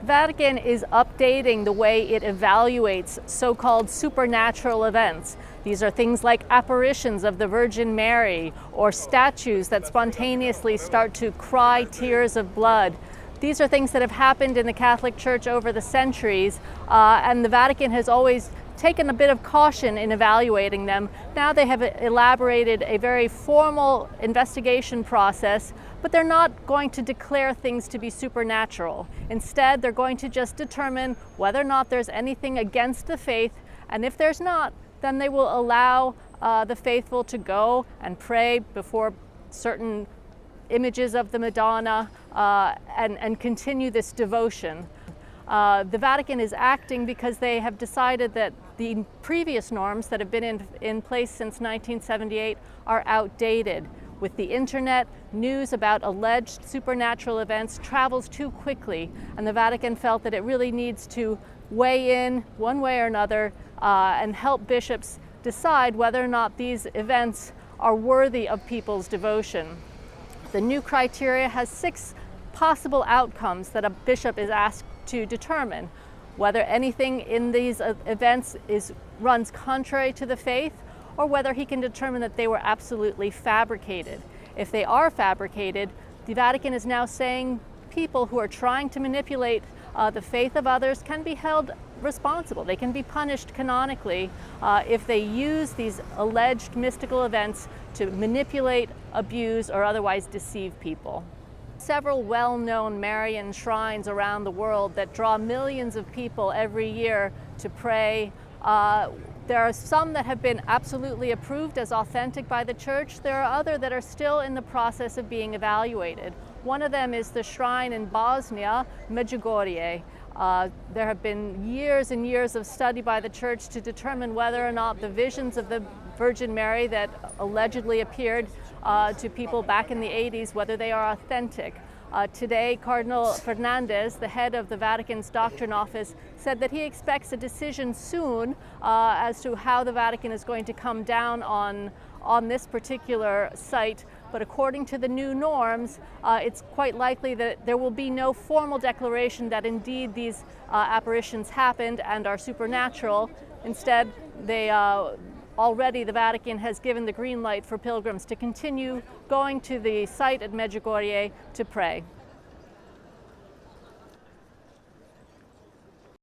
Vatican is updating the way it evaluates so-called supernatural events. These are things like apparitions of the Virgin Mary or statues that spontaneously start to cry tears of blood. These are things that have happened in the Catholic Church over the centuries, and the Vatican has always taken a bit of caution in evaluating them. Now they have elaborated a very formal investigation process, but they're not going to declare things to be supernatural. Instead, they're going to just determine whether or not there's anything against the faith, and if there's not, then they will allow the faithful to go and pray before certain images of the Madonna and continue this devotion. The Vatican is acting because they have decided that the previous norms that have been in place since 1978 are outdated. With the internet, news about alleged supernatural events travels too quickly, and the Vatican felt that it really needs to weigh in one way or another and help bishops decide whether or not these events are worthy of people's devotion. The new criteria has 6 possible outcomes that a bishop is asked to determine: whether anything in these events runs contrary to the faith, or whether he can determine that they were absolutely fabricated. If they are fabricated, the Vatican is now saying people who are trying to manipulate the faith of others can be held responsible. They can be punished canonically if they use these alleged mystical events to manipulate, abuse, or otherwise deceive people. Several well-known Marian shrines around the world that draw millions of people every year to pray. There are some that have been absolutely approved as authentic by the Church. There are others that are still in the process of being evaluated. One of them is the shrine in Bosnia, Medjugorje. There have been years and years of study by the Church to determine whether or not the visions of the Virgin Mary that allegedly appeared to people back in the 80s, whether they are authentic. Today, Cardinal Fernandez, the head of the Vatican's Doctrine Office, said that he expects a decision soon as to how the Vatican is going to come down on this particular site. But according to the new norms, it's quite likely that there will be no formal declaration that indeed these apparitions happened and are supernatural. Instead, already the Vatican has given the green light for pilgrims to continue going to the site at Medjugorje to pray.